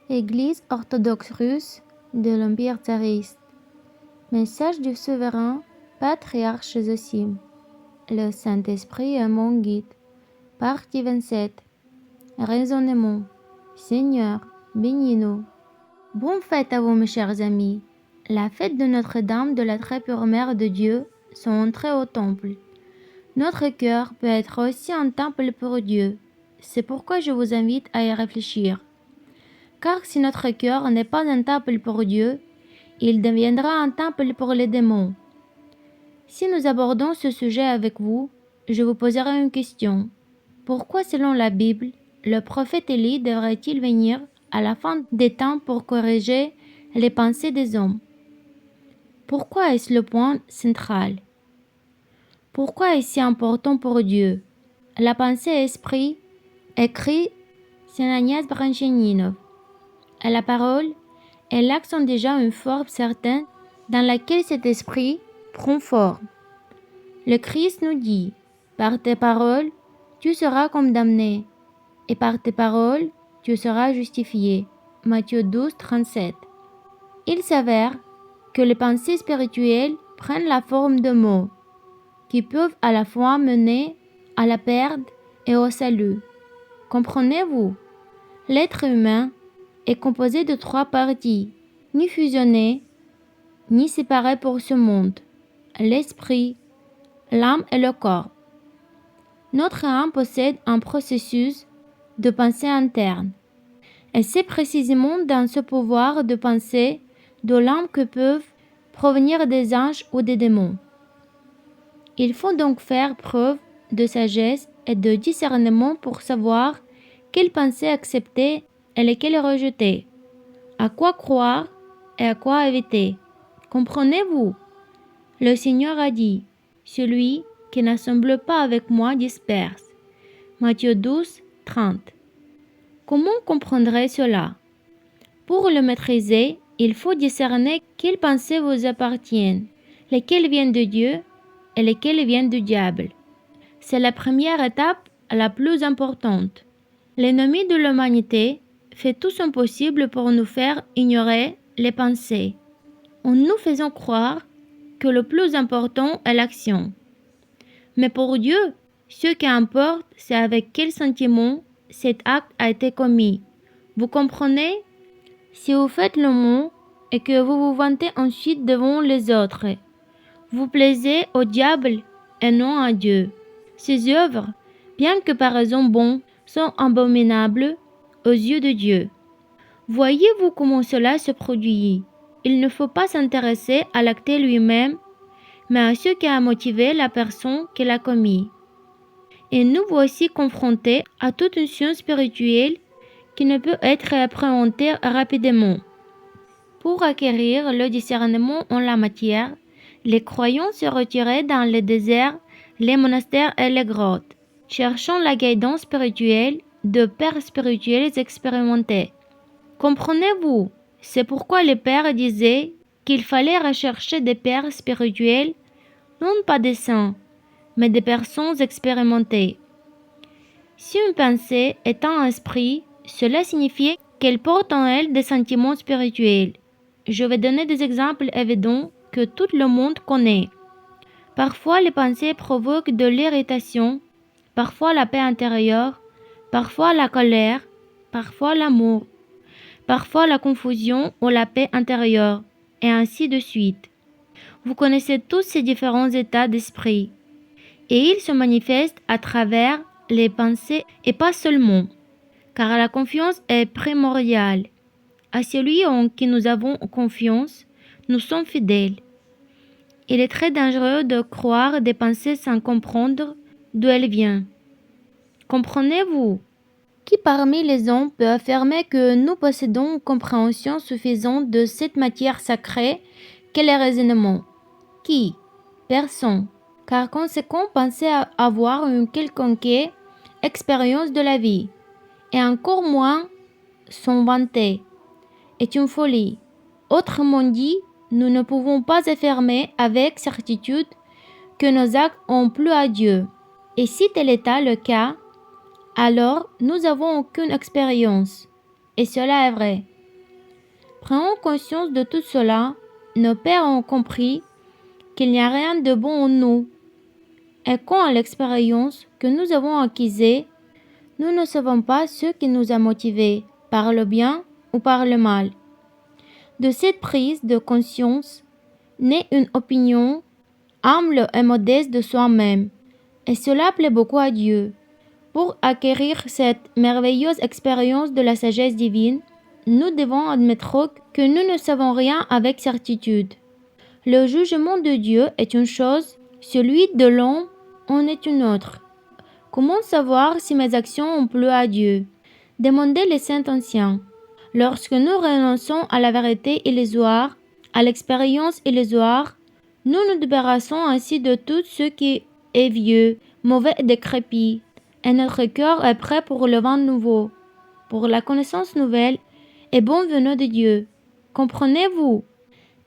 Église orthodoxe russe de l'Empire tsariste. Message du souverain patriarche Zosime. Le Saint-Esprit est mon guide. Partie 27. Raisonnement. Seigneur, bénis-nous. Bonne fête à vous, mes chers amis. La fête de Notre-Dame de la Très Pure Mère de Dieu sont entrées au temple. Notre cœur peut être aussi un temple pour Dieu. C'est pourquoi je vous invite à y réfléchir. Car si notre cœur n'est pas un temple pour Dieu, il deviendra un temple pour les démons. Si nous abordons ce sujet avec vous, je vous poserai une question. Pourquoi, selon la Bible, le prophète Élie devrait-il venir à la fin des temps pour corriger les pensées des hommes? Pourquoi est-ce le point central? Pourquoi est-ce si important pour Dieu? La pensée esprit, écrit Agnès Brancheninov. À la parole, elle accent déjà une forme certaine dans laquelle cet esprit prend forme. Le Christ nous dit, par tes paroles, tu seras condamné, et par tes paroles, tu seras justifié. Matthieu 12, 37. Il s'avère que les pensées spirituelles prennent la forme de mots, qui peuvent à la fois mener à la perte et au salut. Comprenez-vous? L'être humain est composé de 3 parties, ni fusionnées, ni séparées pour ce monde, l'esprit, l'âme et le corps. Notre âme possède un processus de pensée interne, et c'est précisément dans ce pouvoir de pensée de l'âme que peuvent provenir des anges ou des démons. Il faut donc faire preuve de sagesse et de discernement pour savoir quelles pensées accepter et lesquelles rejeter, à quoi croire et à quoi éviter. Comprenez-vous? Le Seigneur a dit, « Celui qui n'assemble pas avec moi disperse. » Matthieu 12, 30. Comment comprendrez cela? Pour le maîtriser, il faut discerner quelles pensées vous appartiennent, lesquelles viennent de Dieu et lesquelles viennent du diable. C'est la première étape la plus importante. L'ennemi de l'humanité fait tout son possible pour nous faire ignorer les pensées, en nous faisant croire que le plus important est l'action. Mais pour Dieu, ce qui importe, c'est avec quel sentiment cet acte a été commis. Vous comprenez? Si vous faites le mot et que vous vous vantez ensuite devant les autres, vous plaisez au diable et non à Dieu. Ces œuvres, bien que paraissant bonnes, sont abominables aux yeux de Dieu. Voyez-vous comment cela se produit? Il ne faut pas s'intéresser à l'acte lui-même, mais à ce qui a motivé la personne qui l'a commis. Et nous voici confrontés à toute une science spirituelle qui ne peut être appréhendée rapidement. Pour acquérir le discernement en la matière, les croyants se retiraient dans les déserts, les monastères et les grottes, cherchant la guidance spirituelle de pères spirituels expérimentés. Comprenez-vous? C'est pourquoi les pères disaient qu'il fallait rechercher des pères spirituels, non pas des saints, mais des personnes expérimentées. Si une pensée est un esprit, cela signifie qu'elle porte en elle des sentiments spirituels. Je vais donner des exemples évidents que tout le monde connaît. Parfois, les pensées provoquent de l'irritation, parfois la paix intérieure, parfois la colère, parfois l'amour, parfois la confusion ou la paix intérieure, et ainsi de suite. Vous connaissez tous ces différents états d'esprit, et ils se manifestent à travers les pensées et pas seulement, car la confiance est primordiale. À celui en qui nous avons confiance, nous sommes fidèles. Il est très dangereux de croire des pensées sans comprendre d'où elles viennent. Comprenez-vous? Qui parmi les hommes peut affirmer que nous possédons une compréhension suffisante de cette matière sacrée qu'est le raisonnement? Qui? Personne. Car conséquent, penser avoir une quelconque expérience de la vie, et encore moins s'en vanter, est une folie. Autrement dit, nous ne pouvons pas affirmer avec certitude que nos actes ont plu à Dieu. Et si tel était le cas, alors nous n'avons aucune expérience. Et cela est vrai. Prenons conscience de tout cela. Nos pères ont compris qu'il n'y a rien de bon en nous. Et quand à l'expérience que nous avons acquise, nous ne savons pas ce qui nous a motivés, par le bien ou par le mal. De cette prise de conscience naît une opinion humble et modeste de soi-même, et cela plaît beaucoup à Dieu. Pour acquérir cette merveilleuse expérience de la sagesse divine, nous devons admettre que nous ne savons rien avec certitude. Le jugement de Dieu est une chose, celui de l'homme en est une autre. Comment savoir si mes actions ont plu à Dieu? Demandez les saints anciens. Lorsque nous renonçons à la vérité illusoire, à l'expérience illusoire, nous nous débarrassons ainsi de tout ce qui est vieux, mauvais et décrépit, et notre cœur est prêt pour le vent nouveau, pour la connaissance nouvelle et bon venue de Dieu. Comprenez-vous?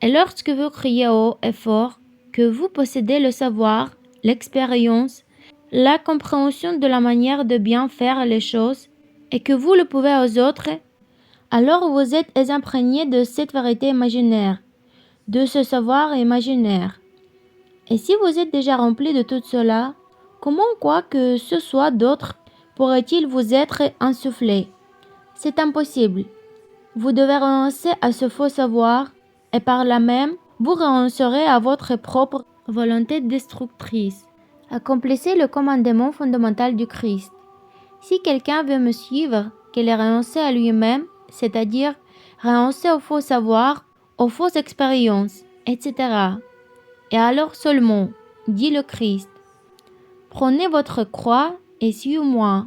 Et lorsque vous criez haut et fort que vous possédez le savoir, l'expérience, la compréhension de la manière de bien faire les choses, et que vous le pouvez aux autres, alors vous êtes imprégné de cette vérité imaginaire, de ce savoir imaginaire. Et si vous êtes déjà rempli de tout cela, comment quoi que ce soit d'autre pourrait-il vous être insufflé? C'est impossible. Vous devez renoncer à ce faux savoir, et par là même, vous renoncerez à votre propre volonté destructrice. Accomplissez le commandement fondamental du Christ. Si quelqu'un veut me suivre, qu'il ait renoncé à lui-même, c'est-à-dire renoncer au faux savoir, aux fausses expériences, etc. Et alors seulement, dit le Christ, prenez votre croix et suivez-moi.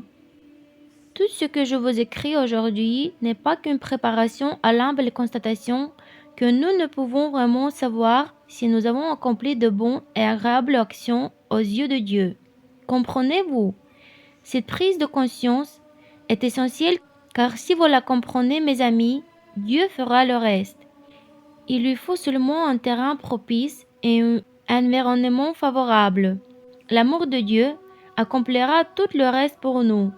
Tout ce que je vous écris aujourd'hui n'est pas qu'une préparation à l'humble constatation que nous ne pouvons vraiment savoir si nous avons accompli de bonnes et agréables actions aux yeux de Dieu. Comprenez-vous? Cette prise de conscience est essentielle car si vous la comprenez, mes amis, Dieu fera le reste. Il lui faut seulement un terrain propice et un environnement favorable. L'amour de Dieu accomplira tout le reste pour nous.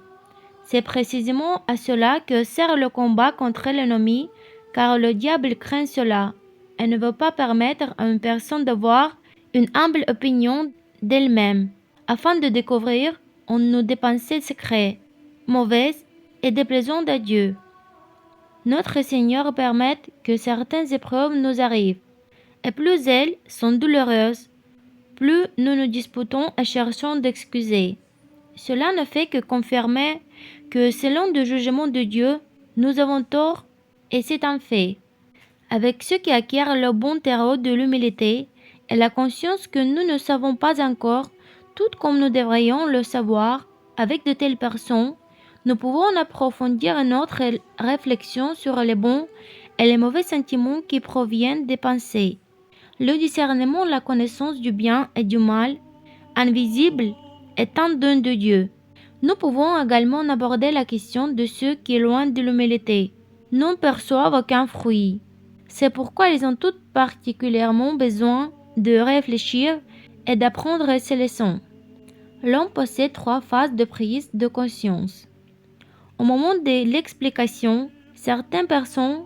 C'est précisément à cela que sert le combat contre l'ennemi, car le diable craint cela et ne veut pas permettre à une personne d'avoir une humble opinion d'elle-même, afin de découvrir en nous des pensées secrètes, mauvaises et déplaisantes à Dieu. Notre Seigneur permet que certaines épreuves nous arrivent, et plus elles sont douloureuses, plus nous nous disputons et cherchons d'excuser. Cela ne fait que confirmer que selon le jugement de Dieu, nous avons tort, et c'est un fait. Avec ceux qui acquièrent le bon terreau de l'humilité et la conscience que nous ne savons pas encore, tout comme nous devrions le savoir, avec de telles personnes, nous pouvons approfondir notre réflexion sur les bons et les mauvais sentiments qui proviennent des pensées. Le discernement, la connaissance du bien et du mal, invisible, est un don de Dieu. Nous pouvons également aborder la question de ceux qui, loin de l'humilité, n'en perçoivent aucun fruit. C'est pourquoi ils ont tout particulièrement besoin de réfléchir et d'apprendre ces leçons. L'homme possède 3 phases de prise de conscience. Au moment de l'explication, certaines personnes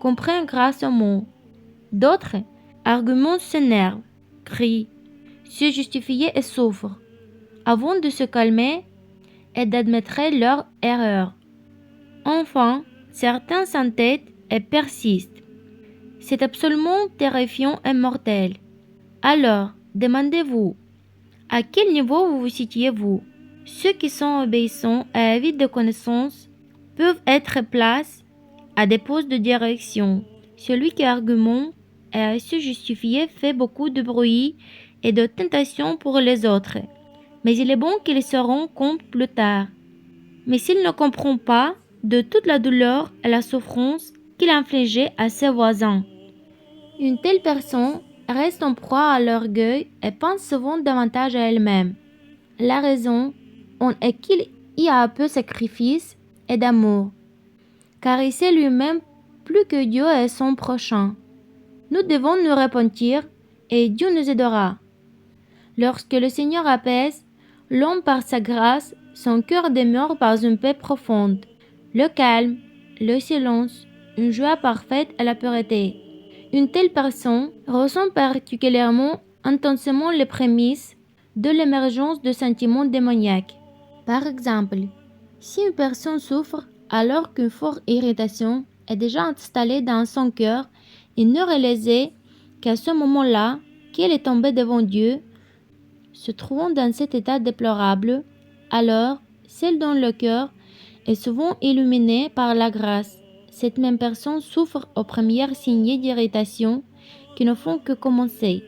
comprennent grâce aux mots. D'autres argumentent, s'énervent, crient, se justifient et souffrent, avant de se calmer et d'admettre leur erreur. Enfin, certains s'entêtent et persistent. C'est absolument terrifiant et mortel. Alors, demandez-vous, à quel niveau vous vous situez-vous? Ceux qui sont obéissants et avides de connaissances peuvent être placés à des postes de direction. Celui qui argumente et se justifie fait beaucoup de bruit et de tentation pour les autres. Mais il est bon qu'ils se rendent compte plus tard. Mais s'il ne comprend pas de toute la douleur et la souffrance qu'il infligeait à ses voisins. Une telle personne reste en proie à l'orgueil et pense souvent davantage à elle-même. La raison en est qu'il y a peu de sacrifice et d'amour, car il sait lui-même plus que Dieu et son prochain. Nous devons nous repentir et Dieu nous aidera. Lorsque le Seigneur apaise l'homme par sa grâce, son cœur demeure par une paix profonde. Le calme, le silence, une joie parfaite à la pureté. Une telle personne ressent particulièrement intensément les prémices de l'émergence de sentiments démoniaques. Par exemple, si une personne souffre alors qu'une forte irritation est déjà installée dans son cœur et ne réalisait qu'à ce moment-là qu'elle est tombée devant Dieu, se trouvant dans cet état déplorable, alors celle dont le cœur est souvent illuminé par la grâce. Cette même personne souffre aux premiers signes d'irritation qui ne font que commencer.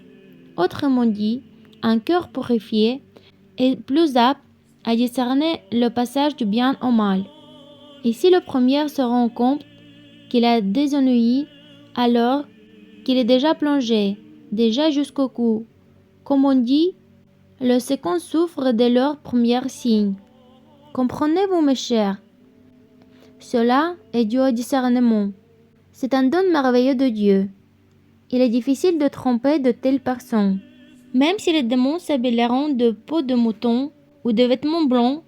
Autrement dit, un cœur purifié est plus apte à discerner le passage du bien au mal. Et si le premier se rend compte qu'il a désobéi, alors qu'il est déjà plongé, déjà jusqu'au cou. Comme on dit, le second souffre dès leurs premiers signes. Comprenez-vous, mes chers? Cela est dû au discernement. C'est un don merveilleux de Dieu. Il est difficile de tromper de telles personnes. Même si les démons s'habilleront de peau de mouton ou de vêtements blancs,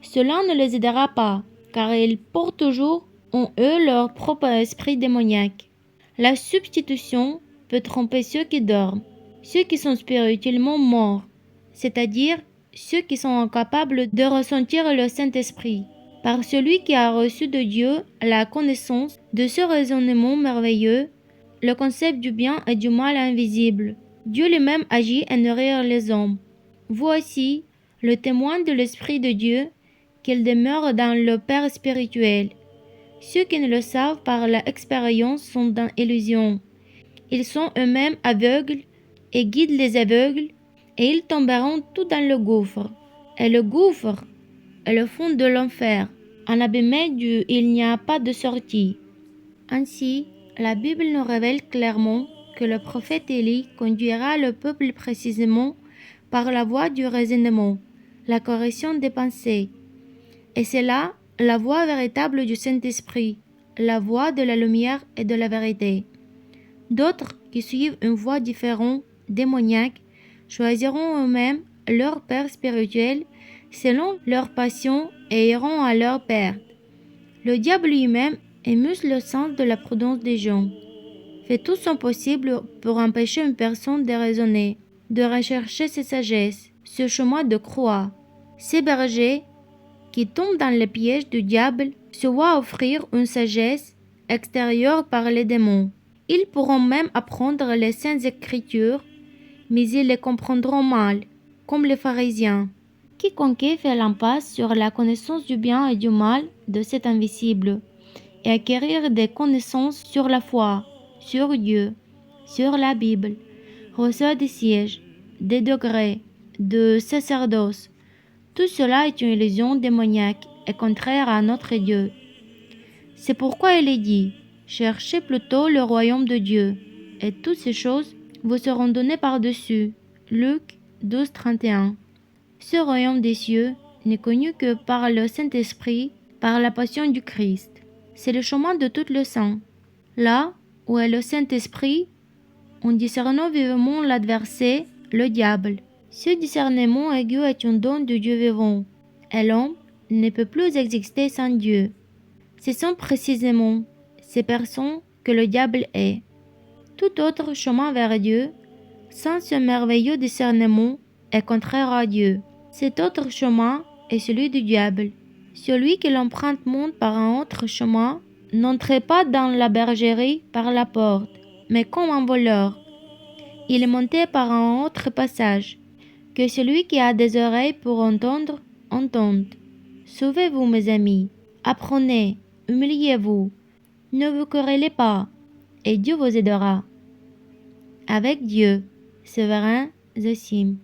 cela ne les aidera pas, car ils portent toujours en eux leur propre esprit démoniaque. La substitution peut tromper ceux qui dorment, ceux qui sont spirituellement morts, c'est-à-dire ceux qui sont incapables de ressentir le Saint-Esprit. Par celui qui a reçu de Dieu la connaissance de ce raisonnement merveilleux, le concept du bien et du mal invisible. Dieu lui-même agit à nourrir les hommes. Voici le témoin de l'Esprit de Dieu qu'il demeure dans le Père spirituel. Ceux qui ne le savent par l'expérience sont dans l'illusion. Ils sont eux-mêmes aveugles et guident les aveugles, et ils tomberont tout dans le gouffre. Et le gouffre est le fond de l'enfer, un abîme d'où il n'y a pas de sortie. Ainsi, la Bible nous révèle clairement que le prophète Élie conduira le peuple précisément par la voie du raisonnement, la correction des pensées. Et c'est là la voie véritable du Saint-Esprit, la voie de la lumière et de la vérité. D'autres qui suivent une voie différente, démoniaque, choisiront eux-mêmes leur père spirituel selon leur passion et iront à leur perte. Le diable lui-même émuse le sens de la prudence des gens, fait tout son possible pour empêcher une personne de raisonner, de rechercher sa sagesse, ce chemin de croix. Ces bergers qui tombent dans le piège du diable se voient offrir une sagesse extérieure par les démons. Ils pourront même apprendre les saintes écritures, mais ils les comprendront mal, comme les pharisiens. Quiconque fait l'impasse sur la connaissance du bien et du mal de cet invisible, et acquérir des connaissances sur la foi, sur Dieu, sur la Bible, reçoit des sièges, des degrés, de sacerdoce. Tout cela est une illusion démoniaque et contraire à notre Dieu. C'est pourquoi il est dit, cherchez plutôt le royaume de Dieu, et toutes ces choses vous seront données par-dessus. Luc 12, 31. Ce royaume des cieux n'est connu que par le Saint-Esprit, par la passion du Christ. C'est le chemin de tout le sang. Là où est le Saint-Esprit, en discernant vivement l'adversaire, le diable. Ce discernement aigu est un don de Dieu vivant, et l'homme ne peut plus exister sans Dieu. Ce sont précisément ces personnes que le diable est. Tout autre chemin vers Dieu, sans ce merveilleux discernement, est contraire à Dieu. Cet autre chemin est celui du diable. Celui qui l'emprunte monte par un autre chemin, n'entre pas dans la bergerie par la porte, mais comme un voleur. Il est monté par un autre passage. Que celui qui a des oreilles pour entendre, entende. Sauvez-vous, mes amis. Apprenez, humiliez-vous. Ne vous querellez pas, et Dieu vous aidera. Avec Dieu, Séverin Zosime.